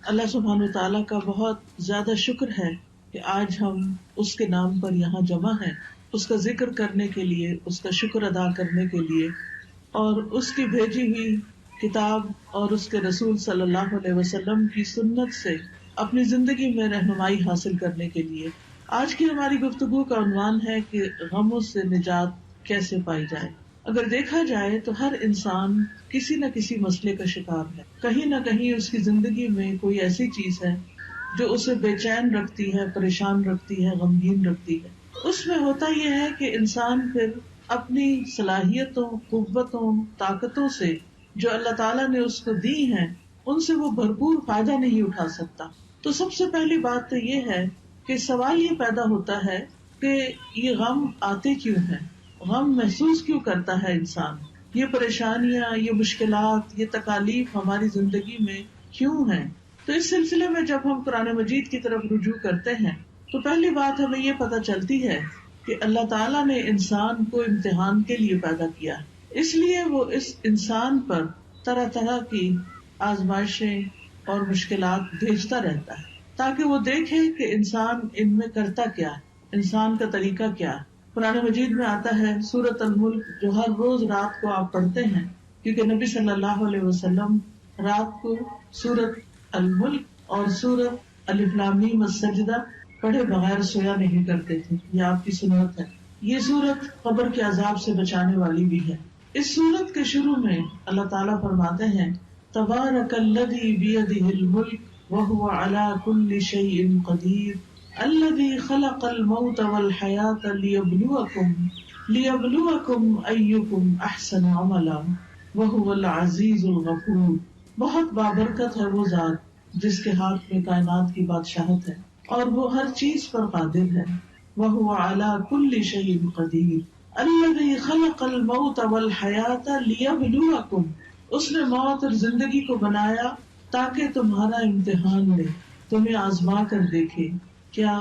اللہ سبحانہ تعالیٰ کا بہت زیادہ شکر ہے کہ آج ہم اس کے نام پر یہاں جمع ہیں، اس کا ذکر کرنے کے لیے، اس کا شکر ادا کرنے کے لیے، اور اس کی بھیجی ہوئی کتاب اور اس کے رسول صلی اللہ علیہ وسلم کی سنت سے اپنی زندگی میں رہنمائی حاصل کرنے کے لیے۔ آج کی ہماری گفتگو کا عنوان ہے کہ غموں سے نجات کیسے پائی جائے۔ اگر دیکھا جائے تو ہر انسان کسی نہ کسی مسئلے کا شکار ہے، کہیں نہ کہیں اس کی زندگی میں کوئی ایسی چیز ہے جو اسے بے چین رکھتی ہے، پریشان رکھتی ہے، غمگین رکھتی ہے۔ اس میں ہوتا یہ ہے کہ انسان پھر اپنی صلاحیتوں، قوتوں، طاقتوں سے جو اللہ تعالیٰ نے اس کو دی ہیں، ان سے وہ بھرپور فائدہ نہیں اٹھا سکتا۔ تو سب سے پہلی بات تو یہ ہے کہ سوال یہ پیدا ہوتا ہے کہ یہ غم آتے کیوں ہیں، غم محسوس کیوں کرتا ہے انسان، یہ پریشانیاں، یہ مشکلات، یہ تکالیف ہماری زندگی میں کیوں ہیں۔ تو اس سلسلے میں جب ہم قرآن مجید کی طرف رجوع کرتے ہیں تو پہلی بات ہمیں یہ پتہ چلتی ہے کہ اللہ تعالیٰ نے انسان کو امتحان کے لیے پیدا کیا ہے، اس لیے وہ اس انسان پر طرح طرح کی آزمائشیں اور مشکلات بھیجتا رہتا ہے تاکہ وہ دیکھے کہ انسان ان میں کرتا کیا ہے، انسان کا طریقہ کیا ہے۔ قرآن مجید میں آتا ہے سورۃ الملک، جو ہر روز رات کو آپ پڑھتے ہیں، کیونکہ نبی صلی اللہ علیہ وسلم رات کو سورۃ الملک اور سورۃ الف لام میم السجدہ پڑھے بغیر سویا نہیں کرتے تھے، یہ آپ کی سنت ہے۔ یہ سورت قبر کے عذاب سے بچانے والی بھی ہے۔ اس سورت کے شروع میں اللہ تعالیٰ فرماتے ہیں تبارک الذی بیدہ الملک وہو علی کل شیء قدیر الذی خلق الموت والحیاۃ لیبلوکم ایکم احسن عملا وہو العزیز الغفور۔ بہت بابرکت ہے وہ ذات جس کے ہاتھ میں کائنات کی بادشاہت ہے اور وہ ہر چیز پر قادر ہے۔ وہو علی کل شیء قدیر الذی خلق الموت والحیاۃ لیبلوکم، اس نے موت اور زندگی کو بنایا تاکہ تمہارا امتحان لے، تمہیں آزما کر دیکھے، کیا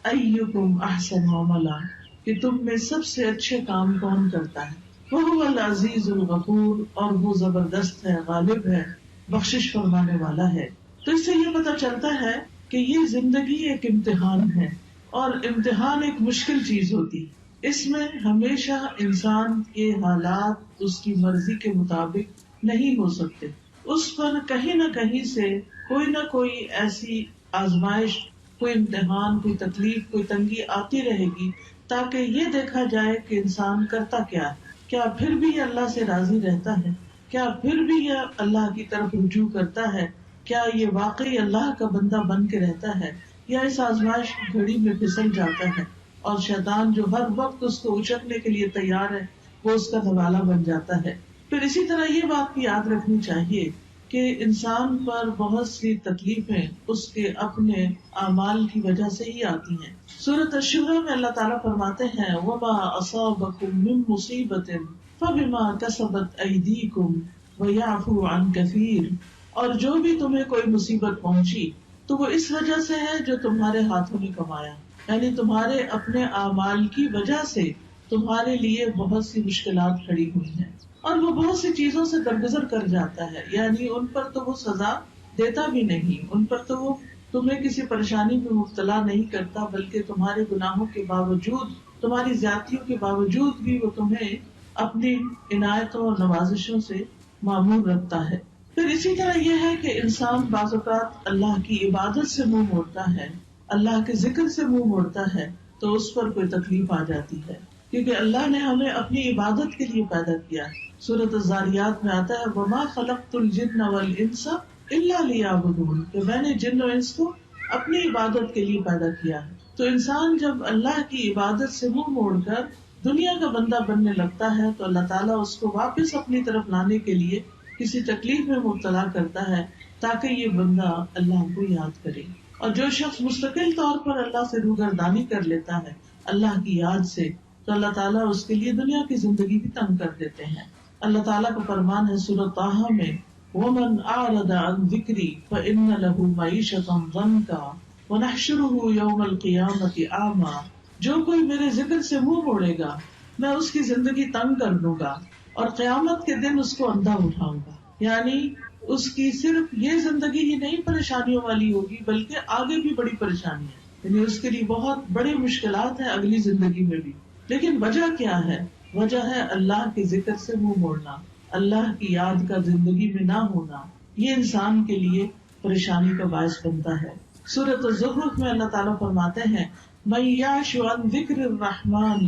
ایکم احسن عملا، کہ تم میں سب سے اچھے کام کون کرتا ہے۔ وہو العزیز الغفور، اور وہ زبردست ہے، غالب ہے، بخشش فرمانے والا ہے۔ تو اس سے یہ پتہ چلتا ہے کہ یہ زندگی ایک امتحان ہے، اور امتحان ایک مشکل چیز ہوتی ہے۔ اس میں ہمیشہ انسان کے حالات اس کی مرضی کے مطابق نہیں ہو سکتے، اس پر کہیں نہ کہیں سے کوئی نہ کوئی ایسی آزمائش، کوئی امتحان، کوئی تکلیف، کوئی تنگی آتی رہے گی تاکہ یہ دیکھا جائے کہ انسان کرتا کیا ہے، کیا پھر بھی یہ اللہ سے راضی رہتا ہے، کیا پھر بھی یہ اللہ کی طرف رجوع کرتا ہے، کیا یہ واقعی اللہ کا بندہ بن کے رہتا ہے، یا اس آزمائش کی گھڑی میں پھسل جاتا ہے اور شیطان جو ہر وقت اس کو اچکنے کے لیے تیار ہے وہ اس کا نوالہ بن جاتا ہے۔ پھر اسی طرح یہ بات بھی یاد رکھنی چاہیے کہ انسان پر بہت سی تکلیفیں اس کے اپنے اعمال کی وجہ سے ہی آتی ہیں۔ سورۃ الشورى میں اللہ تعالیٰ فرماتے ہیں وَمَا أَصَابَكُم مِّن مُّصِيبَةٍ فَبِمَا كَسَبَتْ أَيْدِيكُمْ وَيَعْفُو عَن كَثِيرٍ، اور جو بھی تمہیں کوئی مصیبت پہنچی تو وہ اس وجہ سے ہے جو تمہارے ہاتھوں نے کمایا، یعنی تمہارے اپنے اعمال کی وجہ سے تمہارے لیے بہت سی مشکلات کھڑی ہوئی ہیں، اور وہ بہت سی چیزوں سے درگزر کر جاتا ہے، یعنی ان پر تو وہ سزا دیتا بھی نہیں، ان پر تو وہ تمہیں کسی پریشانی میں مبتلا نہیں کرتا، بلکہ تمہارے گناہوں کے باوجود، تمہاری زیادتیوں کے باوجود بھی وہ تمہیں اپنی عنایتوں اور نوازشوں سے معمور رکھتا ہے۔ پھر اسی طرح یہ ہے کہ انسان بعض اوقات اللہ کی عبادت سے منہ موڑتا ہے، اللہ کے ذکر سے منہ موڑتا ہے تو اس پر کوئی تکلیف آ جاتی ہے، کیونکہ اللہ نے ہمیں اپنی عبادت کے لیے پیدا کیا ہے۔ سورۃ الذاریات میں آتا ہے وَمَا خَلَقْتُ الْجِنَّ وَالْإِنسَ إِلَّا لِيَعْبُدُونِ، کہ میں نے جن و انس کو اپنی عبادت کے لیے پیدا کیا ہے۔ تو انسان جب اللہ کی عبادت سے منہ موڑ کر دنیا کا بندہ بننے لگتا ہے تو اللہ تعالیٰ اس کو واپس اپنی طرف لانے کے لیے کسی تکلیف میں مبتلا کرتا ہے تاکہ یہ بندہ اللہ کو یاد کرے۔ اور جو شخص مستقل طور پر اللہ سے روگردانی کر لیتا ہے اللہ کی یاد سے، تو اللہ تعالیٰ اس کے لیے دنیا کی زندگی بھی تنگ کر دیتے ہیں۔ اللہ تعالیٰ کا فرمان ہے سورۃ طٰہٰ میں وَمَنْ أَعْرَضَ عَنْ ذِكْرِي فَإِنَّ لَهُ مَعِيشَةً ضَنْكًا وَنَحْشُرُهُ يَوْمَ الْقِيَامَةِ أَعْمَىٰ، جو کوئی میرے ذکر سے منہ موڑے گا میں اس کی زندگی تنگ کر دوں گا اور قیامت کے دن اس کو اندھا اٹھاؤں گا، یعنی اس کی صرف یہ زندگی ہی نہیں پریشانیوں والی ہوگی بلکہ آگے بھی بڑی پریشانی ہے، یعنی اس کے لیے بہت بڑی مشکلات ہیں اگلی زندگی میں بھی. لیکن وجہ کیا ہے؟ وجہ ہے اللہ کے ذکر سے منہ موڑنا، اللہ کی یاد کا زندگی میں نہ ہونا. یہ انسان کے لیے پریشانی کا باعث بنتا ہے. سورۃ الزخرف میں اللہ تعالیٰ فرماتے ہیں مَن یعش عن ذکر الرحمن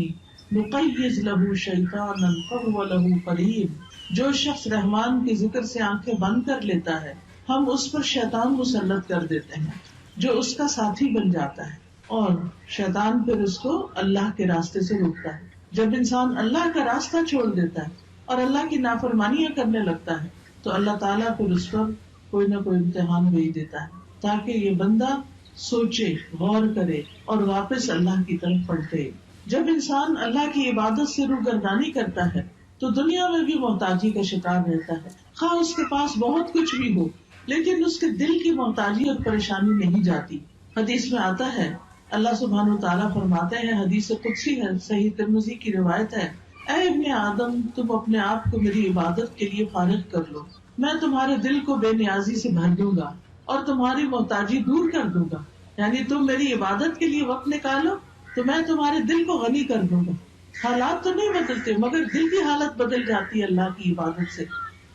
نقیض لہ شیطانا فہو لہ قرین. جو شخص رحمان کے ذکر سے آنکھیں بند کر لیتا ہے ہم اس پر شیطان مسلط کر دیتے ہیں جو اس کا ساتھی بن جاتا ہے، اور شیطان پھر اس کو اللہ کے راستے سے روکتا ہے. جب انسان اللہ کا راستہ چھوڑ دیتا ہے اور اللہ کی نافرمانیاں کرنے لگتا ہے تو اللہ تعالیٰ پھر اس پر کوئی نہ کوئی امتحان بھیج دیتا ہے تاکہ یہ بندہ سوچے، غور کرے اور واپس اللہ کی طرف پلٹے. جب انسان اللہ کی عبادت سے روگردانی کرتا ہے تو دنیا میں بھی محتاجی کا شکار رہتا ہے، خواہ اس کے پاس بہت کچھ بھی ہو لیکن اس کے دل کی محتاجی اور پریشانی نہیں جاتی. حدیث میں آتا ہے اللہ سبحانہ وتعالیٰ فرماتے ہیں، حدیث قدسی ہے، صحیح ترمذی کی روایت ہے، اے ابن آدم تم اپنے آپ کو میری عبادت کے لیے فارغ کر لو، میں تمہارے دل کو بے نیازی سے بھر دوں گا اور تمہاری محتاجی دور کر دوں گا. یعنی تم میری عبادت کے لیے وقت نکالو تو میں تمہارے دل کو غنی کر دوں گا. حالات تو نہیں بدلتے مگر دل کی حالت بدل جاتی ہے اللہ کی عبادت سے.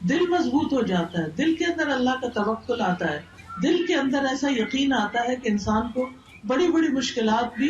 دل مضبوط ہو جاتا ہے، دل کے اندر اللہ کا توکل آتا ہے، دل کے اندر ایسا یقین آتا ہے کہ انسان کو بڑی بڑی مشکلات بھی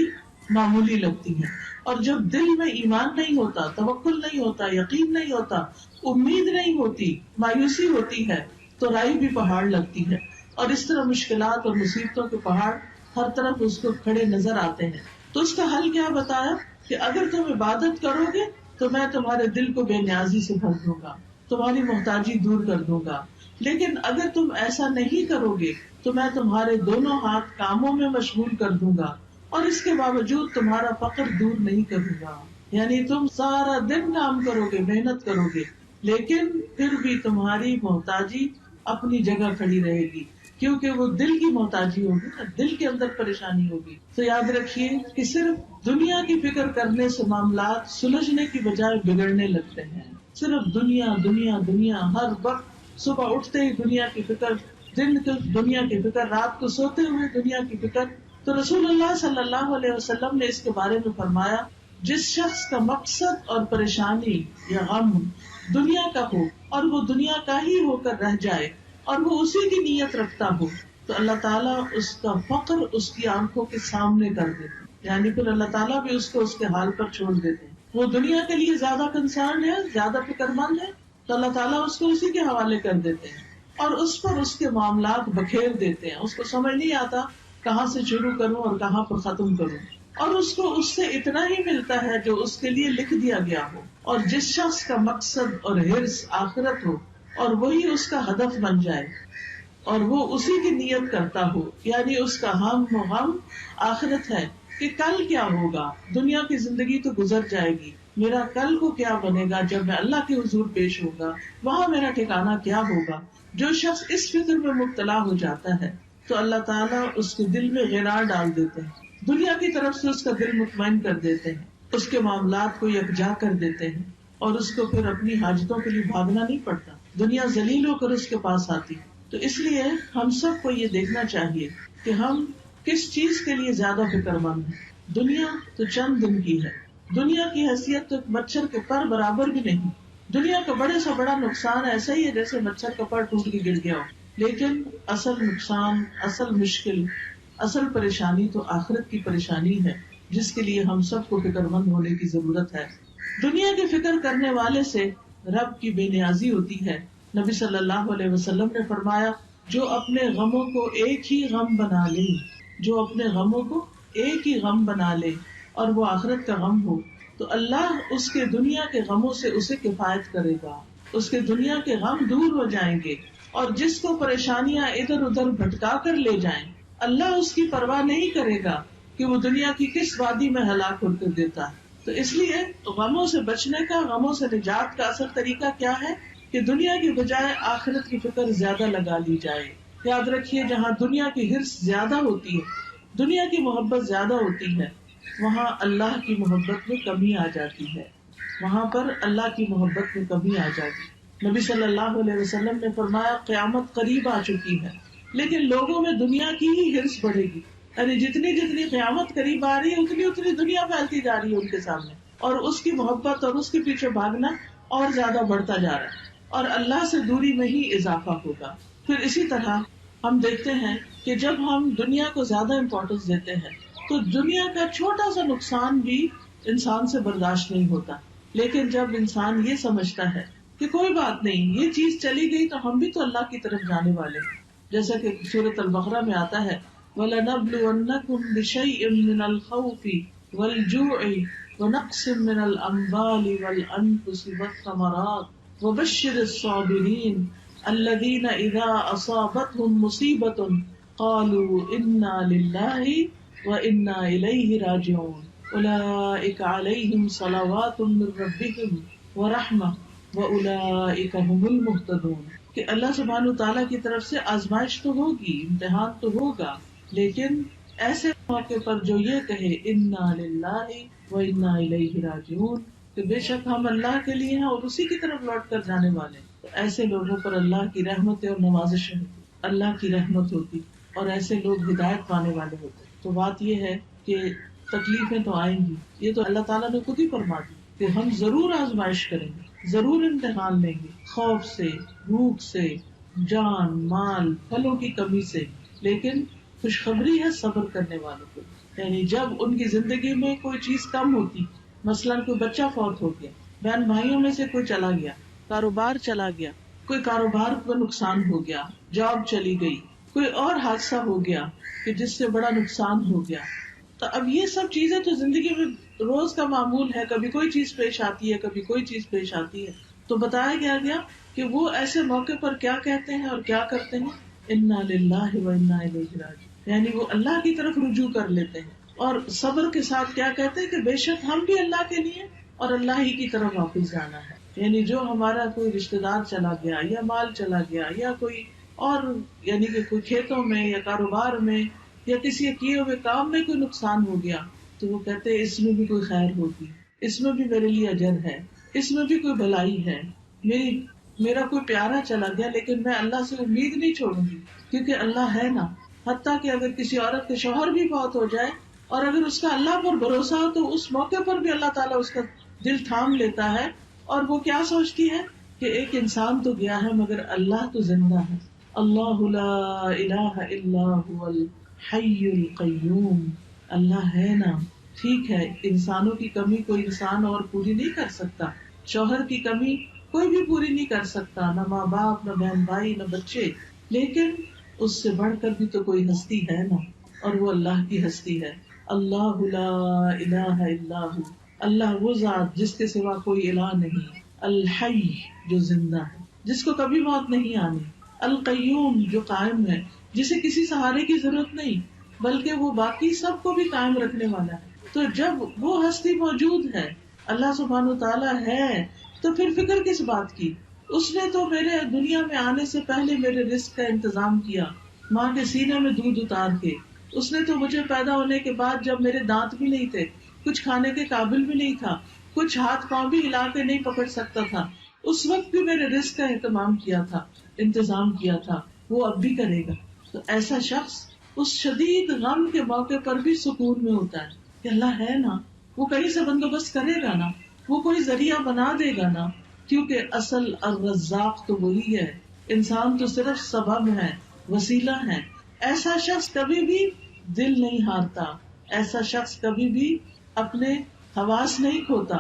معمولی لگتی ہیں. اور جب دل میں ایمان نہیں ہوتا، توکل نہیں ہوتا، یقین نہیں ہوتا، امید نہیں ہوتی، مایوسی ہوتی ہے تو رائی بھی پہاڑ لگتی ہے. اور اس طرح مشکلات اور مصیبتوں کے پہاڑ ہر طرف اس کو کھڑے نظر آتے ہیں. تو اس کا حل کیا بتایا کہ اگر تم عبادت کرو گے تو میں تمہارے دل کو بے نیازی سے بھر دوں گا، تمہاری محتاجی دور کر دوں گا. لیکن اگر تم ایسا نہیں کرو گے تو میں تمہارے دونوں ہاتھ کاموں میں مشغول کر دوں گا اور اس کے باوجود تمہارا فقر دور نہیں کروں گا. یعنی تم سارا دن کام کرو گے، محنت کرو گے، لیکن پھر بھی تمہاری محتاجی اپنی جگہ کھڑی رہے گی کیونکہ وہ دل کی محتاجی ہوگی نا، دل کے اندر پریشانی ہوگی. تو یاد رکھیے کہ صرف دنیا کی فکر کرنے سے معاملات سلجھنے کی بجائے بگڑنے لگتے ہیں. صرف دنیا دنیا دنیا، ہر وقت صبح اٹھتے ہی دنیا کی فکر، دن کو دنیا کی فکر، رات کو سوتے ہوئے دنیا کی فکر. تو رسول اللہ صلی اللہ علیہ وسلم نے اس کے بارے میں فرمایا جس شخص کا مقصد اور پریشانی یا غم دنیا کا ہو اور وہ دنیا کا ہی ہو کر رہ جائے اور وہ اسی کی نیت رکھتا ہو تو اللہ تعالیٰ اس کا فقر اس کی آنکھوں کے سامنے کر دیتے، یعنی پھر اللہ تعالیٰ بھی اس کو اس کے حال پر چھوڑ دیتے. وہ دنیا کے لیے زیادہ کنسرن ہے، زیادہ فکر مند ہے تو اللہ تعالیٰ اس کو اسی کے حوالے کر دیتے ہیں اور اس پر اس کے معاملات بکھیر دیتے ہیں. اس کو سمجھ نہیں آتا کہاں سے شروع کروں اور کہاں پر ختم کروں، اور اس کو اس سے اتنا ہی ملتا ہے جو اس کے لیے لکھ دیا گیا ہو. اور جس شخص کا مقصد اور حرص آخرت ہو اور وہی اس کا ہدف بن جائے اور وہ اسی کی نیت کرتا ہو، یعنی اس کا ہم و غم آخرت ہے کہ کل کیا ہوگا، دنیا کی زندگی تو گزر جائے گی، میرا کل کو کیا بنے گا جب میں اللہ کے حضور پیش ہوگا، وہاں میرا ٹھکانہ کیا ہوگا. جو شخص اس فکر میں مبتلا ہو جاتا ہے تو اللہ تعالیٰ اس کے دل میں غرار ڈال دیتے ہیں، دنیا کی طرف سے اس کا دل مطمئن کر دیتے ہیں، اس کے معاملات کو یکجا کر دیتے ہیں اور اس کو پھر اپنی حاجتوں کے لیے بھاگنا نہیں پڑتا، دنیا ذلیل ہو کر اس کے پاس آتی. تو اس لیے ہم سب کو یہ دیکھنا چاہیے کہ ہم کس چیز کے لیے زیادہ فکر مند ہیں. دنیا تو چند دن کی ہے، دنیا کی حیثیت تو مچھر کے پر برابر بھی نہیں. دنیا کا بڑے سے بڑا نقصان ایسا ہی ہے جیسے مچھر کا پر ٹوٹ کے گر گیا ہو، لیکن اصل نقصان، اصل مشکل، اصل پریشانی تو آخرت کی پریشانی ہے جس کے لیے ہم سب کو فکر مند ہونے کی ضرورت ہے. دنیا کی فکر کرنے والے سے رب کی بے نیازی ہوتی ہے. نبی صلی اللہ علیہ وسلم نے فرمایا جو اپنے غموں کو ایک ہی غم بنا لے، جو اپنے غموں کو ایک ہی غم بنا لے اور وہ آخرت کا غم ہو تو اللہ اس کے دنیا کے غموں سے اسے کفایت کرے گا، اس کے دنیا کے غم دور ہو جائیں گے. اور جس کو پریشانیاں ادھر ادھر بھٹکا کر لے جائیں اللہ اس کی پرواہ نہیں کرے گا کہ وہ دنیا کی کس وادی میں ہلاک کر دیتا ہے. تو اس لیے غموں سے بچنے کا، غموں سے نجات کا اصل طریقہ کیا ہے کہ دنیا کی بجائے آخرت کی فکر زیادہ لگا لی جائے. یاد رکھیے جہاں دنیا کی حرص زیادہ ہوتی ہے، دنیا کی محبت زیادہ ہوتی ہے، وہاں اللہ کی محبت میں کمی آ جاتی ہے، وہاں پر اللہ کی محبت میں کمی آ جاتی. نبی صلی اللہ علیہ وسلم نے فرمایا قیامت قریب آ چکی ہے، لیکن لوگوں میں دنیا کی ہی ہرس بڑھے گی، یعنی جتنی جتنی قیامت قریب آ رہی ہے اتنی اتنی دنیا پھیلتی جا رہی ہے ان کے سامنے، اور اس کی محبت اور اس کے پیچھے بھاگنا اور زیادہ بڑھتا جا رہا ہے، اور اللہ سے دوری میں ہی اضافہ ہوگا۔ پھر اسی طرح ہم دیکھتے ہیں کہ جب ہم دنیا کو زیادہ امپورٹینس دیتے ہیں تو دنیا کا چھوٹا سا نقصان بھی انسان سے برداشت نہیں ہوتا، لیکن جب انسان یہ سمجھتا ہے کہ کوئی بات نہیں، یہ چیز چلی گئی تو ہم بھی تو اللہ کی طرف جانے والے ہیں، جیسا کہ سورۃ البقرہ میں آتا ہے وَلَنَبْلُوَنَّكُمْ بِشَيْءٍ مِّنَ الْخَوْفِ وَالْجُوعِ وَنَقْصٍ مِّنَ الْأَمْوَالِ وَالْأَنفُسِ وَالثَّمَرَاتِ وَبَشِّرِ الصَّابِرِينَ الذين إذا أصابتهم مصيبة قالوا إنا لله وإنا إليه راجعون أولئك عليهم صلوات من ربهم ورحمة وأولئك هم المهتدون۔ کہ اللہ سبحانہ وتعالیٰ کی طرف سے آزمائش تو ہوگی، امتحان تو ہوگا، لیکن ایسے موقع پر جو یہ کہے انا للہ وانا الیہ راجعون، کہ بے شک ہم اللہ کے لیے ہیں اور اسی کی طرف لوٹ کر جانے والے ہیں، تو ایسے لوگوں پر اللہ کی رحمت اور نوازشیں ہوتی، اللہ کی رحمت ہوتی، اور ایسے لوگ ہدایت پانے والے ہوتے۔ تو بات یہ ہے کہ تکلیفیں تو آئیں گی، یہ تو اللہ تعالیٰ نے خود ہی فرما دی کہ ہم ضرور آزمائش کریں گے، ضرور امتحان لیں گے، خوف سے، بھوک سے، جان مال پھلوں کی کمی سے، لیکن خوشخبری ہے صبر کرنے والوں کو، یعنی جب ان کی زندگی میں کوئی چیز کم ہوتی، مثلاً کوئی بچہ فوت ہو گیا، بہن بھائیوں میں سے کوئی چلا گیا، کاروبار چلا گیا، کوئی کاروبار کو نقصان ہو گیا، جاب چلی گئی، کوئی اور حادثہ ہو گیا کہ جس سے بڑا نقصان ہو گیا، تو اب یہ سب چیزیں تو زندگی میں روز کا معمول ہے، کبھی کوئی چیز پیش آتی ہے، کبھی کوئی چیز پیش آتی ہے۔ تو بتایا گیا کہ وہ ایسے موقع پر کیا کہتے ہیں اور کیا کرتے ہیں، انا للہ و انا الیہ راجعون، یعنی وہ اللہ کی طرف رجوع کر لیتے ہیں، اور صبر کے ساتھ کیا کہتے ہیں کہ بے شک ہم بھی اللہ کے لیے اور اللہ ہی کی طرف واپس جانا ہے۔ یعنی جو ہمارا کوئی رشتے دار چلا گیا یا مال چلا گیا یا کوئی اور، یعنی کہ کوئی کھیتوں میں یا کاروبار میں یا کسی کیے ہوئے کام میں کوئی نقصان ہو گیا، تو وہ کہتے ہیں اس میں بھی کوئی خیر ہوگی، اس میں بھی میرے لیے اجر ہے، اس میں بھی کوئی بھلائی ہے، میرا کوئی پیارا چلا گیا لیکن میں اللہ سے امید نہیں چھوڑوں گی، کیونکہ اللہ ہے نا۔ حتیٰ کہ اگر کسی عورت کے شوہر بھی فوت ہو جائے اور اگر اس کا اللہ پر بھروسہ ہو تو اس موقع پر بھی اللہ تعالیٰ اس کا دل تھام لیتا ہے، اور وہ کیا سوچتی ہے کہ ایک انسان تو گیا ہے مگر اللہ تو زندہ ہے، اللہ لا الہ الا هو الحی القیوم، اللہ ہے نا۔ ٹھیک ہے، انسانوں کی کمی کوئی انسان اور پوری نہیں کر سکتا، شوہر کی کمی کوئی بھی پوری نہیں کر سکتا، نہ ماں باپ، نہ بہن بھائی، نہ بچے، لیکن اس سے بڑھ کر بھی تو کوئی ہستی ہے نا، اور وہ اللہ کی ہستی ہے۔ اللہ لا الہ الا ہو، اللہ وہ ذات جس کے سوا کوئی الہ نہیں، الحی جو زندہ ہے، جس کو کبھی موت نہیں آنی، القیوم جو قائم ہے، جسے کسی سہارے کی ضرورت نہیں، بلکہ وہ باقی سب کو بھی قائم رکھنے والا ہے۔ تو جب وہ ہستی موجود ہے، اللہ سبحانہ وتعالیٰ ہے، تو پھر فکر کس بات کی؟ اس نے تو میرے دنیا میں آنے سے پہلے میرے رزق کا انتظام کیا، ماں کے سینے میں دودھ اتار کے، اس نے تو مجھے پیدا ہونے کے بعد جب میرے دانت بھی نہیں تھے، کچھ کھانے کے قابل بھی نہیں تھا، کچھ ہاتھ پاؤں بھی ہلا کے نہیں پکڑ سکتا تھا، اس وقت بھی میرے رزق کا اہتمام کیا تھا، انتظام کیا تھا، وہ اب بھی کرے گا۔ تو ایسا شخص اس شدید غم کے موقع پر بھی سکون میں ہوتا ہے کہ اللہ ہے نا، وہ کہیں سے بندوبست کرے گا نا، وہ کوئی ذریعہ بنا دے گا نا، کیونکہ اصل الرزاق تو وہی ہے، انسان تو صرف سبب ہے، وسیلہ ہے۔ ایسا شخص کبھی بھی دل نہیں ہارتا، ایسا شخص کبھی بھی اپنے حواس نہیں کھوتا،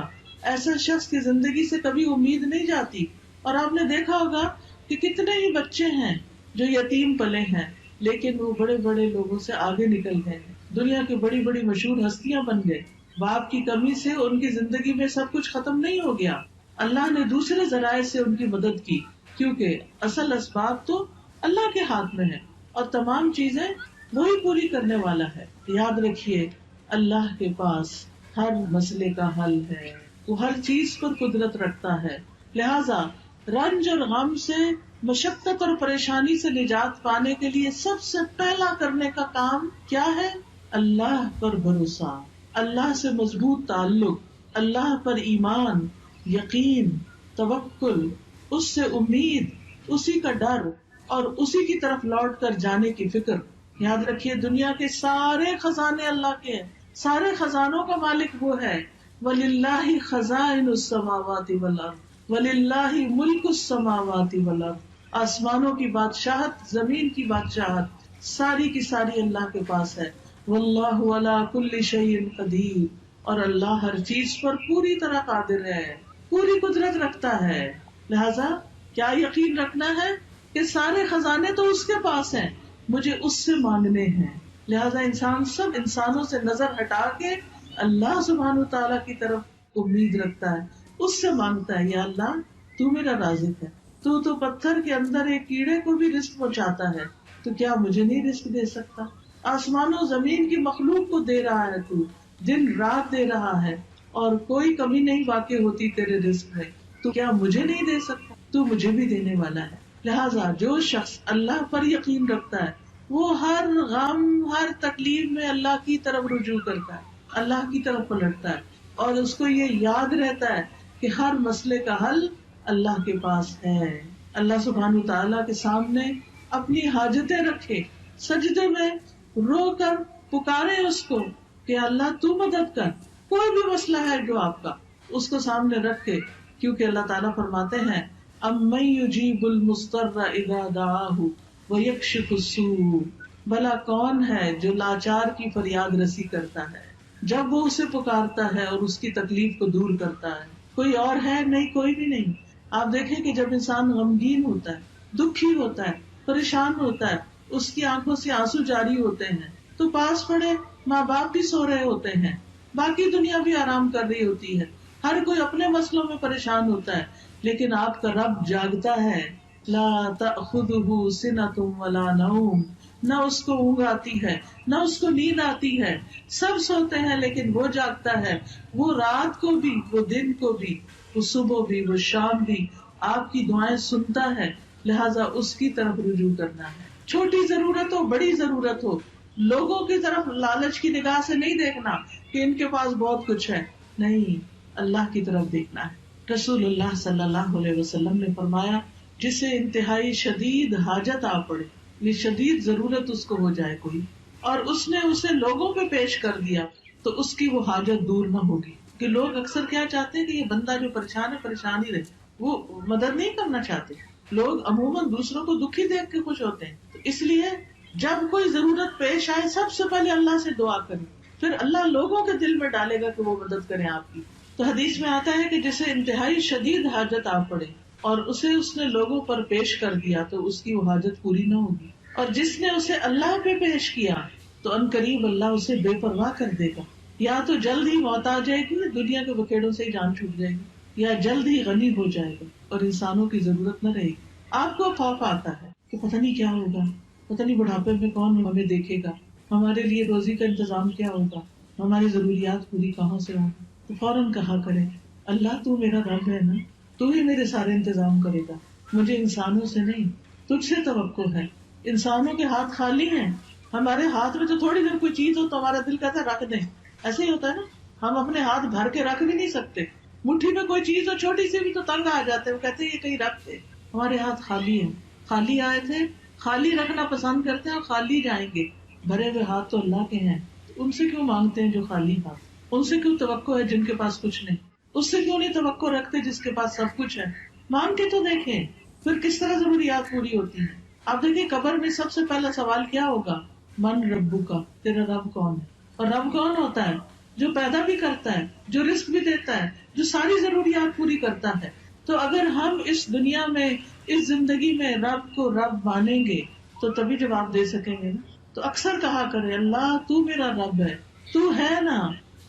ایسا شخص کی زندگی سے کبھی امید نہیں جاتی۔ اور آپ نے دیکھا ہوگا کہ کتنے ہی بچے ہیں جو یتیم پلے ہیں، لیکن وہ بڑے بڑے لوگوں سے آگے نکل گئے، دنیا کی بڑی بڑی مشہور ہستیاں بن گئے۔ باپ کی کمی سے ان کی زندگی میں سب کچھ ختم نہیں ہو گیا، اللہ نے دوسرے ذرائع سے ان کی مدد کی، کیونکہ اصل اسباب تو اللہ کے ہاتھ میں ہے اور تمام چیزیں وہی پوری کرنے والا ہے۔ یاد رکھیے، اللہ کے پاس ہر مسئلے کا حل ہے، وہ ہر چیز پر قدرت رکھتا ہے، لہذا رنج اور غم سے، مشقت اور پریشانی سے نجات پانے کے لیے سب سے پہلا کرنے کا کام کیا ہے؟ اللہ پر بھروسہ، اللہ سے مضبوط تعلق، اللہ پر ایمان، یقین، توکل، اس سے امید، اسی کا ڈر اور اسی کی طرف لوٹ کر جانے کی فکر. یاد رکھیے دنیا کے سارے خزانے اللہ کے ہیں، سارے خزانوں کا مالک وہ ہے. وَلِلَّهِ خَزَائِنُ السَّمَاوَاتِ وَالْأَرْضِ وَلِلَّهِ مُلْكُ السَّمَاوَاتِ وَالْأَرْضِ. آسمانوں کی بادشاہت، زمین کی بادشاہت ساری کی ساری اللہ کے پاس ہے. وَاللَّهُ عَلَى كُلِّ شَيْءٍ قَدِيرٌ. اور اللہ ہر چیز پر پوری طرح قادر ہے، پوری قدرت رکھتا ہے. لہذا کیا یقین رکھنا ہے کہ سارے خزانے تو اس کے پاس ہیں، مجھے اس سے مانگنے ہیں. لہذا انسان سب انسانوں سے نظر ہٹا کے اللہ سبحانہ وتعالیٰ کی طرف امید رکھتا ہے، اس سے مانگتا ہے. یا اللہ تو میرا رازق ہے، تو پتھر کے اندر ایک کیڑے کو بھی رزق پہنچاتا ہے، تو کیا مجھے نہیں رزق دے سکتا؟ آسمان و زمین کی مخلوق کو دے رہا ہے، تو دن رات دے رہا ہے اور کوئی کمی نہیں واقع ہوتی تیرے رزق میں، تو کیا مجھے نہیں دے سکتا؟ تو مجھے بھی دینے والا ہے. لہٰذا جو شخص اللہ پر یقین رکھتا ہے وہ ہر غم، ہر تکلیف میں اللہ کی طرف رجوع کرتا ہے، اللہ کی طرف پلٹتا ہے، اور اس کو یہ یاد رہتا ہے کہ ہر مسئلے کا حل اللہ کے پاس ہے. اللہ سبحانہ تعالیٰ کے سامنے اپنی حاجتیں رکھے، سجدے میں رو کر پکارے اس کو کہ اللہ تو مدد کر. کوئی بھی مسئلہ ہے جو آپ کا، اس کو سامنے رکھ کے، کیونکہ اللہ تعالیٰ فرماتے ہیں اَمَّن يُجِيبُ الْمُضْطَرَّ إِذَا دَعَاهُ وَيَكْشِفُ السُّوءَ. بھلا کون ہے جو لاچار کی فریاد رسی کرتا ہے جب وہ اسے پکارتا ہے اور اس کی تکلیف کو دور کرتا ہے؟ کوئی اور ہے؟ نہیں، کوئی بھی نہیں. آپ دیکھیں کہ جب انسان غمگین ہوتا ہے، دکھی ہوتا ہے، پریشان ہوتا ہے، اس کی آنکھوں سے آنسو جاری ہوتے ہیں، تو پاس پڑے ماں باپ بھی سو رہے ہوتے ہیں، باقی دنیا بھی آرام کر رہی ہوتی ہے، ہر کوئی اپنے مسئلوں میں پریشان ہوتا ہے، لیکن آپ کا رب جاگتا ہے. لا تأخذہ سنۃ ولا نوم. نہ اس کو اونگ آتی ہے نہ اس کو نیند آتی ہے. سب سوتے ہیں لیکن وہ جاگتا ہے. وہ رات کو بھی، وہ دن کو بھی، وہ صبح بھی، وہ شام بھی آپ کی دعائیں سنتا ہے. لہٰذا اس کی طرف رجوع کرنا ہے. چھوٹی ضرورت ہو، بڑی ضرورت ہو، لوگوں کی طرف لالچ کی نگاہ سے نہیں دیکھنا کہ ان کے پاس بہت کچھ ہے، نہیں، اللہ کی طرف دیکھنا ہے. رسول اللہ صلی اللہ علیہ وسلم نے فرمایا جسے انتہائی شدید حاجت آ پڑے، یہ شدید ضرورت اس کو ہو جائے کوئی، اور اس نے اسے لوگوں پہ پیش کر دیا تو اس کی وہ حاجت دور نہ ہوگی. کہ لوگ اکثر کیا چاہتے ہیں کہ یہ بندہ جو پریشان ہے پریشان ہی رہے، وہ مدد نہیں کرنا چاہتے. لوگ عموماً دوسروں کو دکھی دیکھ کے خوش ہوتے ہیں. تو اس لیے جب کوئی ضرورت پیش آئے سب سے پہلے اللہ سے دعا کریں، پھر اللہ لوگوں کے دل میں ڈالے گا کہ وہ مدد کریں آپ کی. تو حدیث میں آتا ہے کہ جسے انتہائی شدید حاجت آ پڑے اور اسے اس نے لوگوں پر پیش کر دیا تو اس کی وہ حاجت پوری نہ ہوگی، اور جس نے اسے اللہ پہ پیش کیا تو ان قریب اللہ اسے بے پرواہ کر دے گا. یا تو جلد ہی موت آ جائے گی، دنیا کے بکیڑوں سے ہی جان چھوٹ جائے گی، یا جلد ہی غنی ہو جائے گا اور انسانوں کی ضرورت نہ رہے گی. آپ کو خوف آتا ہے کہ پتہ نہیں کیا ہوگا، پتہ نہیں بڑھاپے میں کون ہمیں دیکھے گا، ہمارے لیے روزی کا انتظام کیا ہوگا، ہماری ضروریات پوری کہاں سے ہوں گی. تو فوراً کہا کرے اللہ تو میرا رب ہے نا، تو ہی میرے سارے انتظام کرے گا، مجھے انسانوں سے نہیں، تجھ سے توقع ہے. انسانوں کے ہاتھ خالی ہیں، ہمارے ہاتھ میں تو تھوڑی دیر کوئی چیز ہو تو ہمارا دل کہتا ہے رکھ دیں. ایسے ہی ہوتا ہے نا، ہم اپنے ہاتھ بھر کے رکھ بھی نہیں سکتے، مٹھی میں کوئی چیز ہو چھوٹی سی بھی تو تنگ آ جاتے ہیں، وہ کہتے ہیں یہ کہیں رکھ دے. ہمارے ہاتھ خالی ہیں، خالی آئے تھے، خالی رکھنا پسند کرتے ہیں اور خالی جائیں گے. بھرے ہوئے ہاتھ تو اللہ کے ہیں، ان سے کیوں مانگتے ہیں جو خالی ہاتھ؟ ان سے کیوں توقع ہے جن کے پاس کچھ نہیں؟ اس سے کیوں نہیں توقع رکھتے جس کے پاس سب کچھ ہے؟ مانگ کے تو دیکھیں، پھر کس طرح ضروریات پوری ہوتی ہیں. آپ دیکھیں قبر میں سب سے پہلا سوال کیا ہوگا؟ من ربو کا، تیرا رب کون ہے؟ اور رب کون ہوتا ہے؟ جو پیدا بھی کرتا ہے، جو رزق بھی دیتا ہے، جو ساری ضروریات پوری کرتا ہے. تو اگر ہم اس دنیا میں، اس زندگی میں رب کو رب مانیں گے تو تبھی جواب دے سکیں گے نا. تو اکثر کہا کرے اللہ تو میرا رب ہے، تو ہے نا،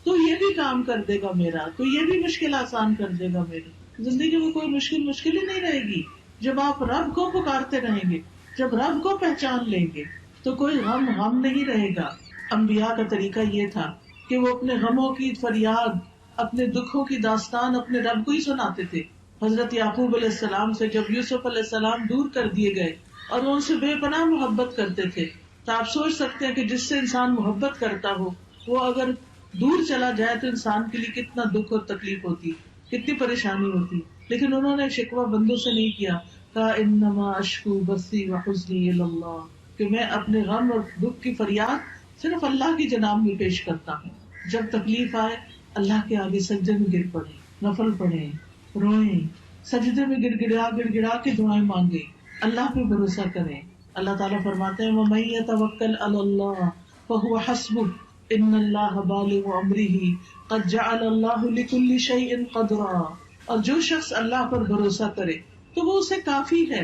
تو یہ بھی کام کر دے گا میرا، تو یہ بھی مشکل آسان کر دے گا میری. زندگی میں کوئی مشکل ہی نہیں رہے گی جب آپ رب کو پکارتے رہیں گے، جب رب کو پہچان لیں گے تو کوئی غم نہیں رہے گا. انبیاء کا طریقہ یہ تھا کہ وہ اپنے غموں کی فریاد، اپنے دکھوں کی داستان اپنے رب کو ہی سناتے تھے. حضرت یعقوب علیہ السلام سے جب یوسف علیہ السلام دور کر دیے گئے اور وہ ان سے بے پناہ محبت کرتے تھے، تو آپ سوچ سکتے ہیں کہ جس سے انسان محبت کرتا ہو وہ اگر دور چلا جائے تو انسان کے لیے کتنا دکھ اور تکلیف ہوتی، کتنی پریشانی ہوتی. لیکن انہوں نے شکوہ بندوں سے نہیں کیا، کہا انما اشکو بثی وحزنی الی اللہ، کہ میں اپنے غم اور دکھ کی فریاد صرف اللہ کی جناب میں پیش کرتا ہوں۔ جب تکلیف آئے اللہ کے آگے سجدے میں گر پڑے، نفل پڑھے، روئیں، سجدے میں گڑ گڑا کے دعائیں مانگے، اللہ پہ بھروسہ کریں۔ اللہ تعالیٰ فرماتے ہیں وَمَن يَتَوَکَّلْ عَلَى اللَّهِ فَهُوَ حَسْبُهُ إِنَّ اللَّهَ بَالِغُ أَمْرِهِ قَدْ جَعَلَ اللَّهُ لِكُلِّ شَيْءٍ قَدْرًا، اور جو شخص اللہ پر بھروسہ کرے تو وہ اسے کافی ہے،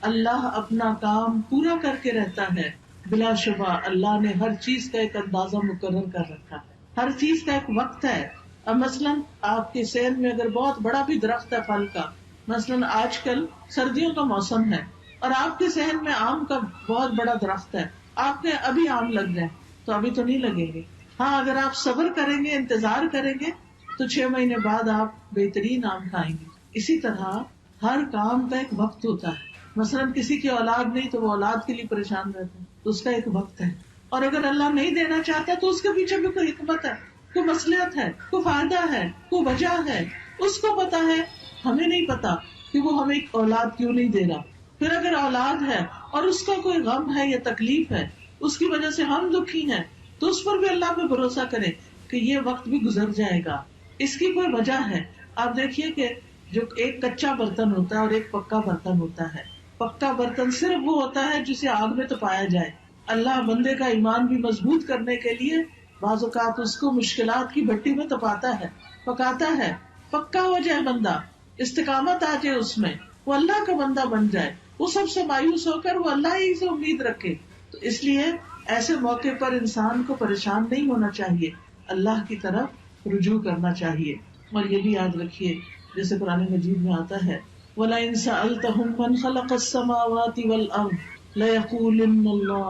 اللہ اپنا کام پورا کر کے رہتا ہے۔ بلا شبہ اللہ نے ہر چیز کا ایک اندازہ مقرر کر رکھا ہے، ہر چیز کا ایک وقت ہے۔ اب مثلاً آپ کے صحن میں اگر بہت بڑا بھی درخت ہے پھل کا، مثلاً آج کل سردیوں کا موسم ہے اور آپ کے صحن میں آم کا بہت بڑا درخت ہے، آپ کے ابھی آم لگ جائیں تو ابھی تو نہیں لگیں گے، ہاں اگر آپ صبر کریں گے، انتظار کریں گے تو 6 مہینے بعد آپ بہترین آم کھائیں گے۔ اسی طرح ہر کام کا ایک وقت ہوتا ہے، مثلاً کسی کی اولاد نہیں تو وہ اولاد کے لیے پریشان رہتا ہے تو اس کا ایک وقت ہے، اور اگر اللہ نہیں دینا چاہتا تو اس کے پیچھے بھی کوئی حکمت ہے، کوئی مصلحت ہے، کوئی فائدہ ہے، کوئی وجہ ہے، اس کو پتا ہے، ہمیں نہیں پتا کہ وہ ہمیں اولاد کیوں نہیں دے رہا۔ پھر اگر اولاد ہے اور اس کا کوئی غم ہے یا تکلیف ہے، اس کی وجہ سے ہم دکھی ہیں، تو اس پر بھی اللہ پہ بھروسہ کریں کہ یہ وقت بھی گزر جائے گا، اس کی کوئی وجہ ہے۔ آپ دیکھیے کہ جو ایک کچا برتن ہوتا ہے اور ایک پکا برتن ہوتا ہے، پکا برتن صرف وہ ہوتا ہے جسے آگ میں تپایا جائے۔ اللہ بندے کا ایمان بھی مضبوط کرنے کے لیے بعض اوقات اس کو مشکلات کی بھٹی میں تپاتا ہے، پکاتا ہے، پکا ہو جائے بندہ، استقامت آ جائے اس میں، وہ اللہ کا بندہ بن جائے، وہ سب سے مایوس ہو کر وہ اللہ ہی سے امید رکھے۔ تو اس لیے ایسے موقع پر انسان کو پریشان نہیں ہونا چاہیے، اللہ کی طرف رجوع کرنا چاہیے۔ اور یہ بھی یاد رکھیے جیسے قرآن مجید میں آتا ہے وَلَئِن سَأَلْتَهُم مَّنْ خَلَقَ السَّمَاوَاتِ وَالْأَرْضَ لَيَقُولُنَّ اللَّهُ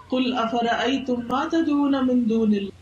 قُلْ أَفَرَأَيْتُم مَّا تَدْعُونَ مِن دُونِ اللَّهِ